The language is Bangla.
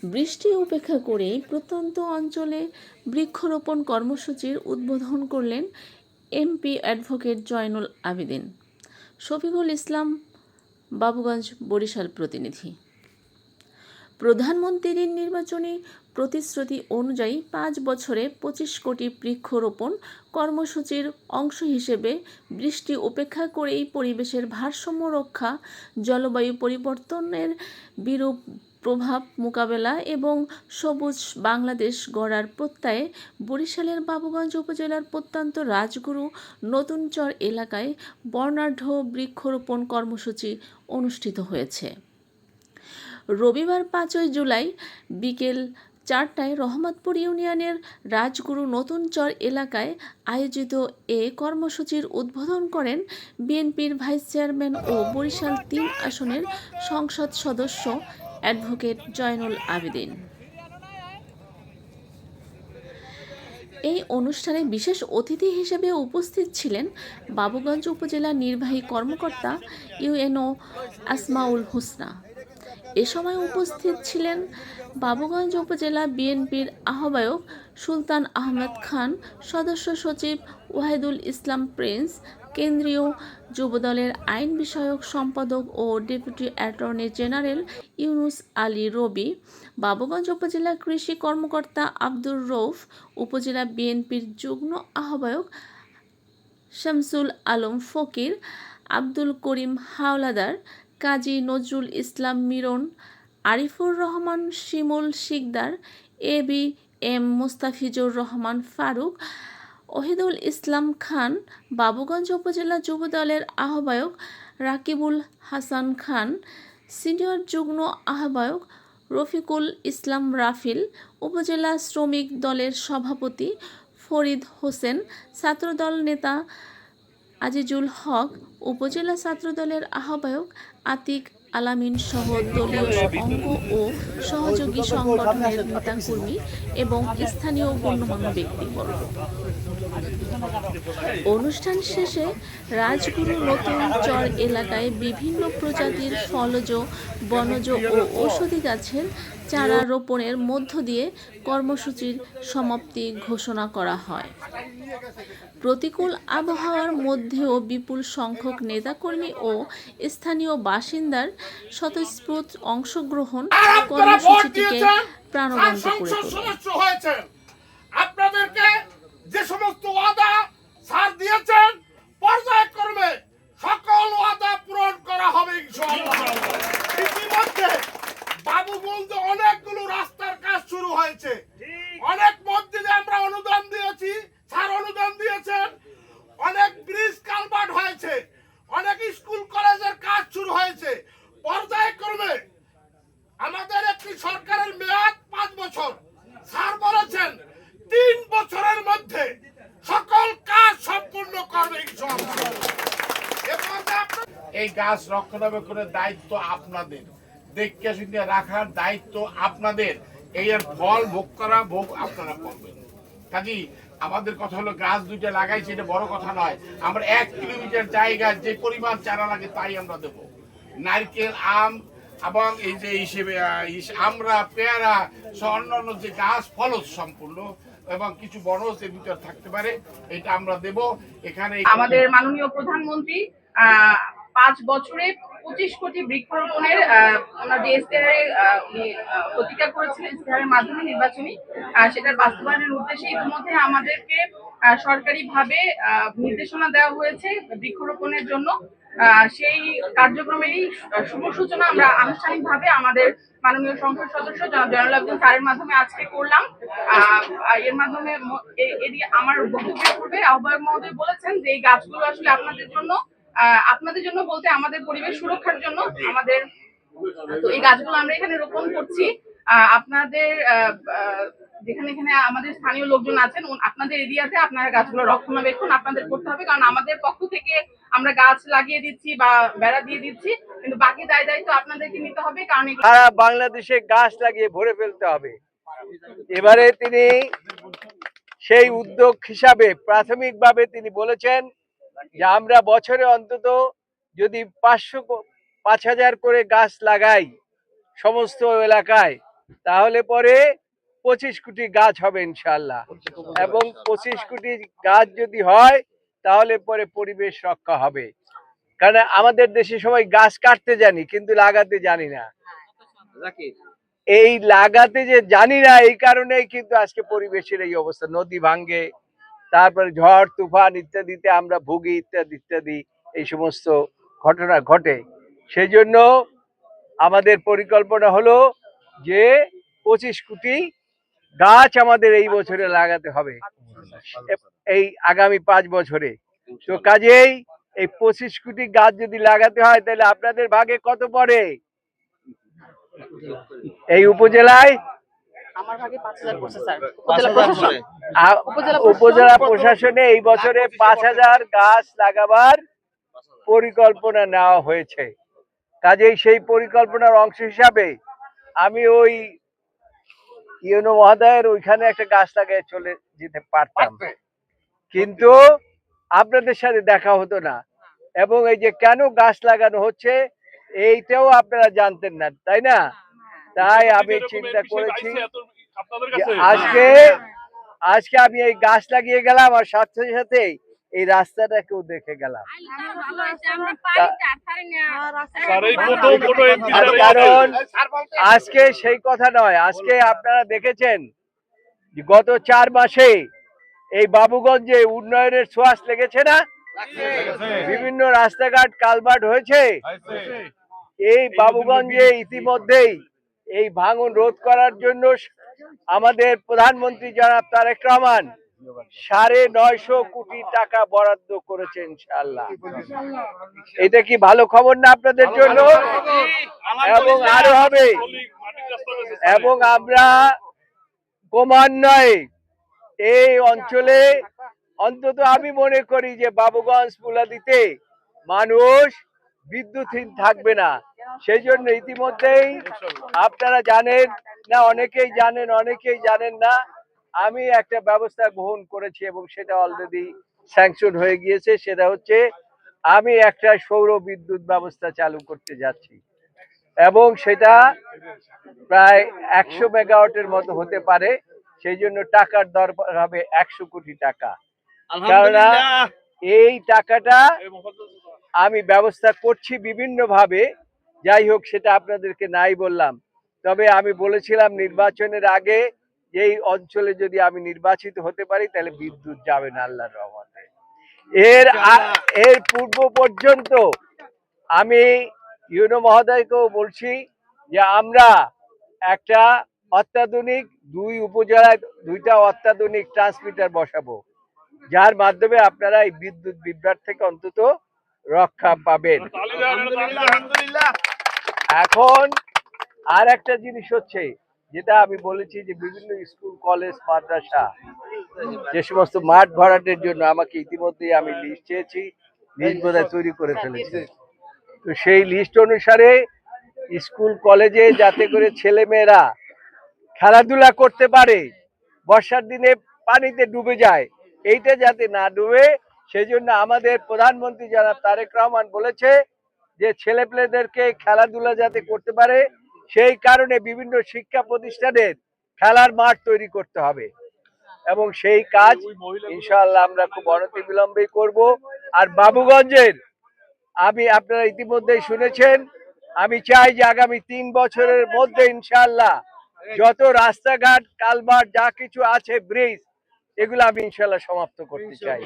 বৃষ্টি উপেক্ষা করে প্রত্যন্ত অঞ্চলে বৃক্ষরোপণ কর্মসূচির উদ্বোধন করলেন এমপি অ্যাডভোকেট জয়নুল আবেদিন। শফিকুল ইসলাম, বাবুগঞ্জ, বরিশাল প্রতিনিধি। প্রধানমন্ত্রীর নির্বাচনী প্রতিশ্রুতি অনুযায়ী 5 বছরে 25 কোটি বৃক্ষরোপণ কর্মসূচির অংশ হিসেবে বৃষ্টি উপেক্ষা করেই পরিবেশের ভারসাম্য রক্ষা, জলবায়ু পরিবর্তনের বিরূপ প্রভাব মোকাবেলা এবং সবুজ বাংলাদেশ গড়ার প্রত্যয়ে বরিশালের বাবুগঞ্জ উপজেলার প্রত্যন্ত রাজগুরু নতুনচর এলাকায় বর্ণাঢ্য বৃক্ষরোপণ কর্মসূচি অনুষ্ঠিত হয়েছে। রবিবার 5 জুলাই বিকেল 4টায় রহমতপুর ইউনিয়নের রাজগুরু নতুনচর এলাকায় আয়োজিত এ কর্মসূচির উদ্বোধন করেন বিএনপির ভাইস চেয়ারম্যান ও বরিশাল 3 আসনের সংসদ সদস্য অ্যাডভোকেট জয়নুল আবেদিন। এই অনুষ্ঠানে বিশেষ অতিথি হিসেবে উপস্থিত ছিলেন বাবুগঞ্জ উপজেলা নির্বাহী কর্মকর্তা ইউএনও আসমাউল হোসনা। এ সময় উপস্থিত ছিলেন বাবুগঞ্জ উপজেলা বিএনপির আহ্বায়ক সুলতান আহমেদ খান, সদস্য সচিব ওয়াহিদুল ইসলাম প্রিন্স, কেন্দ্রীয় যুবদলের আইন বিষয়ক সম্পাদক ও deputy attorney general Yunus Ali Robi, Babuganj উপজেলা কৃষি কর্মকর্তা আব্দুর রউফ, উপজেলা বিএনপির যুগ্ম আহ্বায়ক শামসুল আলম ফকির, আব্দুল করিম হাওলাদার, কাজী নজরুল ইসলাম মিরন, আরিফুর রহমান শিমুল শিকদার, এবি এম মোস্তাফিজুর রহমান ফারুক, ওহিদুল ইসলাম খান, বাবুগঞ্জ উপজেলা যুবদলের আহ্বায়ক রাকিবুল হাসান খান, সিনিয়র যুগ্ম আহ্বায়ক রফিকুল ইসলাম রাফিল, উপজেলা শ্রমিক দলের সভাপতি ফরিদ হোসেন, ছাত্রদল নেতা আজিজুল হক, উপজেলা ছাত্রদলের আহ্বায়ক আতিক আলামিন সহ দলীয় অঙ্গ ও সহযোগী সংগঠনের নেতাকর্মী এবং স্থানীয় গণ্যমান্য ব্যক্তিবর্গ। অনুষ্ঠান শেষে রাজগুরু নতুন চর এলাকায় বিভিন্ন প্রজাতির ফলজ, বনজ ও ঔষধি গাছের চারা রোপণের মধ্য দিয়ে কর্মসূচির সমাপ্তি ঘোষণা করা হয়। প্রতিকূল আবহাওয়ার মধ্যেও বিপুল সংখ্যক নেতাকর্মী ও স্থানীয় বাসিন্দার স্বতঃস্ফূর্ত অংশগ্রহণ কর্মসূচিটিকে প্রাণবন্ত করে তোলে। আপনাদেরকে যে সমস্ত ওয়াদা স্যার দিয়েছেন, পর্যায়ক্রমে সকল ওয়াদা পূরণ করা হবে ইনশাআল্লাহ। ইতিমধ্যে বাবুগঞ্জে অনেকগুলো রাস্তার কাজ শুরু হয়েছে, অনেক মসজিদে আমরা অনুদান দিয়েছি, স্যার অনুদান দিয়েছেন, অনেক ব্রিজ কালভার্ট হয়েছে, অনেক স্কুল কলেজের কাজ শুরু হয়েছে। পর্যায়ক্রমে আমাদের একটি সরকারের মেয়াদ 5 বছর, স্যার বলেছেন 3 বছরের মধ্যে সকল কাজ সম্পূর্ণ করবে ইনশাআল্লাহ। এই গাছ রক্ষণাবেক্ষণের দায়িত্ব আপনাদের, দেখে শুনে রাখার দায়িত্ব আপনাদের, এর ফল ভোগ করা ভোগ আপনারা করবেন। কাজী আমাদের কথা হলো গাছ 2টা লাগাইছি, এটা বড় কথা নয়। আমরা 1 কিলোমিটার জায়গা যে পরিমাণ চারা লাগে তাই আমরা দেব। নারকেল, আম এবং এই যে হিসেবে আমরা পেয়ারা সহ অন্যান্য যে গাছ ফলজ সম্পূর্ণ এবং কিছু বনজ এর ভিতর থাকতে পারে, এটা আমরা দেব। এখানে আমাদের মাননীয় প্রধানমন্ত্রী 5 বছরে 25 কোটি বৃক্ষরোপণের ওনার যে ইশতেহারে প্রতিজ্ঞা করেছিলেন, ইশতেহারের মাধ্যমে নির্বাচনী সেটার বাস্তবায়নের উদ্দেশ্যে ইতিমধ্যে আমাদেরকে সরকারিভাবে নির্দেশনা দেওয়া হয়েছে বৃক্ষরোপণের জন্য। সেই কার্যক্রমেরই শুভ সূচনা আমরা আনুষ্ঠানিকভাবে আমাদের মাননীয় সংসদ সদস্য জয়নুল আবেদিন স্যারের মাধ্যমে আজকে করলাম। এর মাধ্যমে আমার বক্তব্যের পূর্বে আহ্বায়ক মহোদয় বলেছেন যে এই গাছগুলো আসলে আপনাদের জন্য বলতে আমাদের পরিবেশ সুরক্ষার জন্য আমাদের, তো এই গাছগুলো আমরা এখানে রোপণ করছি। আপনাদের যেখানে এখানে আমাদের স্থানীয় লোকজন আছেন, আপনাদের এরিয়াতে আপনারা গাছগুলো রক্ষণাবেক্ষণ আপনাদের করতে হবে, কারণ আমাদের পক্ষ থেকে আমরা গাছ লাগিয়ে দিচ্ছি বা বেড়া দিয়ে দিচ্ছি, কিন্তু বাকি দায়িত্ব আপনাদেরকে নিতে হবে, কারণ সারা বাংলাদেশে গাছ লাগিয়ে ভরে ফেলতে হবে। এবারে তিনি সেই উদ্যোগ হিসাবে প্রাথমিকভাবে তিনি বলেছেন যে আমরা বছরে অন্তত যদি 5,000 করে গাছ লাগাই সমস্ত এলাকায়, তাহলে পরে 25 কোটি গাছ হবে ইনশাআল্লাহ। এবং 25 কোটি গাছ যদি হয় তাহলে পরে পরিবেশ রক্ষা হবে। কারণ আমাদের দেশে সবাই গাছ কাটতে জানি কিন্তু লাগাতে জানি না। এই লাগাতে যে জানি না এই কারণেই কিন্তু আজকে পরিবেশের এই অবস্থা, নদী ভাঙ্গে, তারপরে ঝড় তুফান ইত্যাদিতে আমরা ভুগি, ইত্যাদি ইত্যাদি এই সমস্ত ঘটনা ঘটে। সেই জন্য আমাদের পরিকল্পনা হলো যে 25 কোটি গাছ আমাদের এই বছরে লাগাতে হবে, এই আগামী 5 বছরে। তো কাজেই এই 25 কোটি গাছ যদি লাগাতে হয় তাহলে আপনাদের ভাগে কত পড়ে? এই উপজেলায় আমার ভাগে 5,000 পড়ছে স্যার, উপজেলা প্রশাসন। উপজেলা প্রশাসনে এই বছরে 5,000 গাছ লাগাবার পরিকল্পনা নেওয়া হয়েছে। কাজেই সেই পরিকল্পনার অংশ হিসাবে আমি ওই ইউনো মহোদয়ের ওইখানে একটা গাছ লাগিয়ে চলে যেতে পারতাম, কিন্তু আপনাদের সাথে দেখা হতো না। এবং এই যে কেন গাছ লাগানো হচ্ছে এইটাও আপনারা জানতেন না, তাই না? তাই আমি চিন্তা করেছি যে আজকে আমি এই গাছ লাগিয়ে গেলাম আর সাথে সাথে এই রাস্তাটাকেও দেখে গেলাম। কারণ আজকে সেই কথা নয়, আজকে আপনারা দেখেছেন যে গত 4 মাসে এই বাবুগঞ্জে উন্নয়নের ছোঁয়াচ লেগেছে না? বিভিন্ন রাস্তাঘাট কালভার্ট হয়েছে। এই বাবুগঞ্জে ইতিমধ্যেই এই ভাঙন রোধ করার জন্য আমাদের প্রধানমন্ত্রী জনাব তারেক রহমান 950 কোটি টাকা বরাদ্দ করেছে ইনশাআল্লাহ। এটা কি ভালো খবর না আপনাদের জন্য? এবং আরো হবে। এবং আমরা ক্রমান্বয়ে এই অঞ্চলে অন্তত আমি মনে করি যে বাবুগঞ্জ পুলাদিতে মানুষ বিদ্যুৎহীন থাকবে না। সেই জন্য ইতিমধ্যেই আপনারা জানেন না, অনেকেই জানেন অনেকেই জানেন না, আমি একটা ব্যবস্থা গ্রহণ করেছি এবং সেটা অলরেডি স্যাংশন হয়ে গিয়েছে। সেটা হচ্ছে আমি একটা সৌর বিদ্যুৎ ব্যবস্থা চালু করতে যাচ্ছি এবং সেটা প্রায় 100 মেগাওয়াটের মতো হতে পারে। সেই জন্য টাকার দরকার হবে 100 কোটি টাকা। কেননা এই টাকাটা আমি ব্যবস্থা করছি বিভিন্ন ভাবে। যাই হোক, সেটা আপনাদেরকে নাই বললাম। তবে আমি বলেছিলাম নির্বাচনের আগে এই অঞ্চলে যদি আমি নির্বাচিত হতে পারি তাহলে বিদ্যুৎ যাবে না আল্লাহর রহমতে। এর পূর্ব পর্যন্ত আমি ইউনো মহোদয়কেও বলছি যে আমরা একটা অত্যাধুনিক 2 উপজেলায় 2টা অত্যাধুনিক ট্রান্সমিটার বসাবো, যার মাধ্যমে আপনারা এই বিদ্যুৎ বিভ্রাট থেকে অন্তত রক্ষা পাবেন। এখন আর একটা জিনিস হচ্ছে যেটা আমি বলেছি যে বিভিন্ন স্কুল কলেজ মাদ্রাসা যে সমস্ত মাঠ ভরাটের জন্য আমাকে ইতিমধ্যেই আমি লিস্ট চেয়েছি, লিস্ট বোধহয় তৈরি করে ফেলেছি। তো সেই লিস্ট অনুসারে স্কুল কলেজে যাতে করে ছেলে মেয়েরা খেলাধুলা করতে পারে, বর্ষার দিনে পানিতে ডুবে যায়, এইটা যাতে না ডুবে সেই জন্য আমাদের প্রধানমন্ত্রী জনাব তারেক রহমান বলেছে যে ছেলেপেলেদেরকে খেলাধুলা যাতে করতে পারে সেই কারণে বিভিন্ন শিক্ষা প্রতিষ্ঠানের খেলার মাঠ তৈরি করতে হবে। এবং সেই কাজ ইনশাআল্লাহ আমরা খুব অনতিবিলম্বেই করব। আর বাবুগঞ্জের আপনারা ইতিমধ্যেই শুনেছেন, আমি চাই যে আগামী 3 বছরের মধ্যে ইনশাআল্লাহ যত রাস্তাঘাট কালভার্ট যা কিছু আছে, ব্রিজ, এগুলো আমি ইনশাআল্লাহ সমাপ্ত করতে চাই।